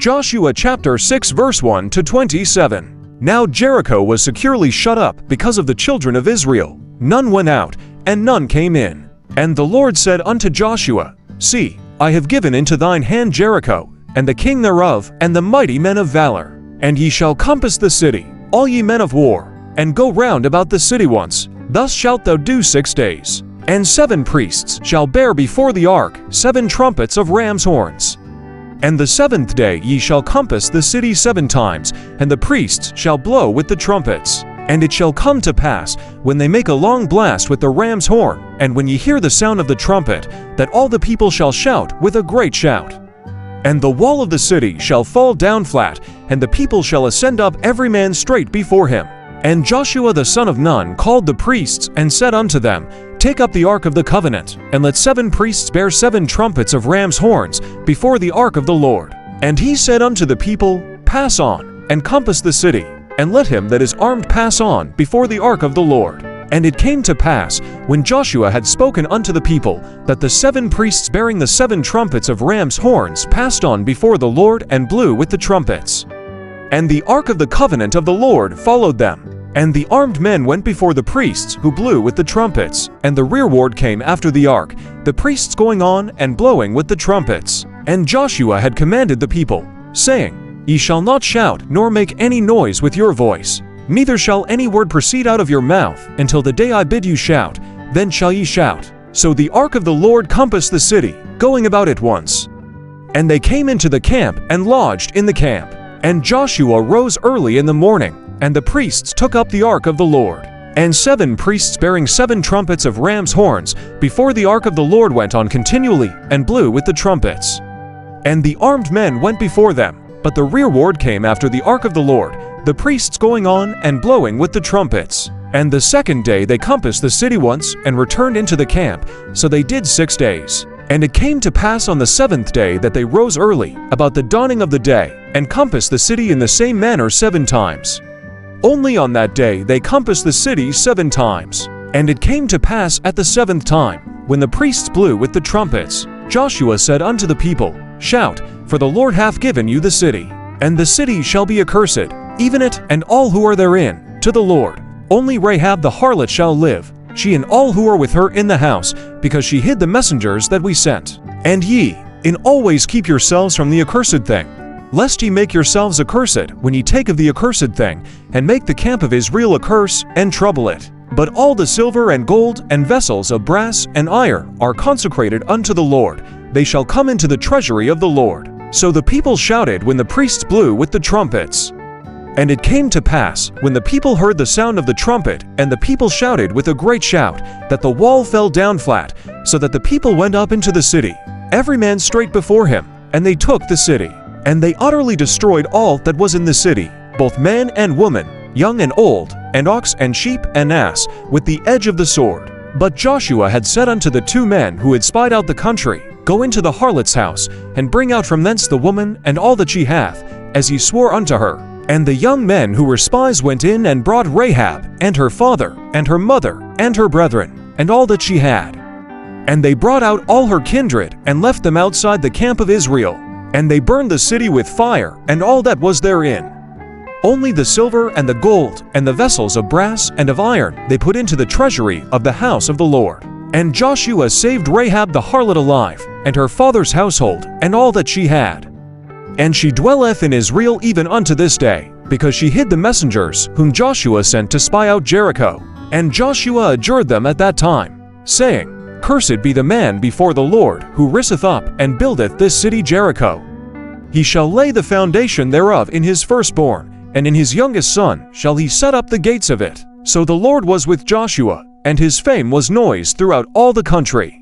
Joshua chapter 6 verse 1 to 27. Now Jericho was securely shut up because of the children of Israel. None went out, and none came in. And the Lord said unto Joshua, See, I have given into thine hand Jericho, and the king thereof, and the mighty men of valor. And ye shall compass the city, all ye men of war, and go round about the city once. Thus shalt thou do 6 days. And 7 priests shall bear before the ark 7 trumpets of ram's horns. And the 7th day ye shall compass the city 7 times, and the priests shall blow with the trumpets. And it shall come to pass, when they make a long blast with the ram's horn, and when ye hear the sound of the trumpet, that all the people shall shout with a great shout. And the wall of the city shall fall down flat, and the people shall ascend up every man straight before him. And Joshua the son of Nun called the priests, and said unto them, Take up the ark of the covenant, and let 7 priests bear 7 trumpets of ram's horns before the ark of the Lord. And he said unto the people, Pass on, and compass the city, and let him that is armed pass on before the ark of the Lord. And it came to pass, when Joshua had spoken unto the people, that the 7 priests bearing the 7 trumpets of ram's horns passed on before the Lord, and blew with the trumpets. And the ark of the covenant of the Lord followed them. And the armed men went before the priests, who blew with the trumpets, and the rearward came after the ark, the priests going on and blowing with the trumpets. And Joshua had commanded the people, saying, Ye shall not shout, nor make any noise with your voice, neither shall any word proceed out of your mouth, until the day I bid you shout, then shall ye shout. So the ark of the Lord compassed the city, going about it once. And they came into the camp, and lodged in the camp. And Joshua rose early in the morning, and the priests took up the ark of the Lord. And 7 priests bearing 7 trumpets of ram's horns before the ark of the Lord went on continually, and blew with the trumpets. And the armed men went before them, but the rearward came after the ark of the Lord, the priests going on and blowing with the trumpets. And the 2nd day they compassed the city once, and returned into the camp. So they did 6 days. And it came to pass on the 7th day that they rose early, about the dawning of the day, and compassed the city in the same manner 7 times. Only on that day they compassed the city 7 times. And it came to pass at the 7th time, when the priests blew with the trumpets, Joshua said unto the people, Shout, for the Lord hath given you the city. And the city shall be accursed, even it and all who are therein, to the Lord. Only Rahab the harlot shall live, she and all who are with her in the house, because she hid the messengers that we sent. And ye, in always keep yourselves from the accursed thing, lest ye make yourselves accursed when ye take of the accursed thing, and make the camp of Israel a curse, and trouble it. But all the silver and gold, and vessels of brass and iron are consecrated unto the Lord. They shall come into the treasury of the Lord. So the people shouted when the priests blew with the trumpets. And it came to pass, when the people heard the sound of the trumpet, and the people shouted with a great shout, that the wall fell down flat, so that the people went up into the city, every man straight before him, and they took the city. And they utterly destroyed all that was in the city, both man and woman, young and old, and ox and sheep and ass, with the edge of the sword. But Joshua had said unto the 2 men who had spied out the country, Go into the harlot's house, and bring out from thence the woman and all that she hath, as he swore unto her. And the young men who were spies went in and brought Rahab, and her father, and her mother, and her brethren, and all that she had. And they brought out all her kindred, and left them outside the camp of Israel. And they burned the city with fire, and all that was therein. Only the silver and the gold, and the vessels of brass and of iron, they put into the treasury of the house of the Lord. And Joshua saved Rahab the harlot alive, and her father's household, and all that she had. And she dwelleth in Israel even unto this day, because she hid the messengers whom Joshua sent to spy out Jericho. And Joshua adjured them at that time, saying, Cursed be the man before the Lord, who riseth up and buildeth this city Jericho. He shall lay the foundation thereof in his firstborn, and in his youngest son shall he set up the gates of it. So the Lord was with Joshua, and his fame was noised throughout all the country.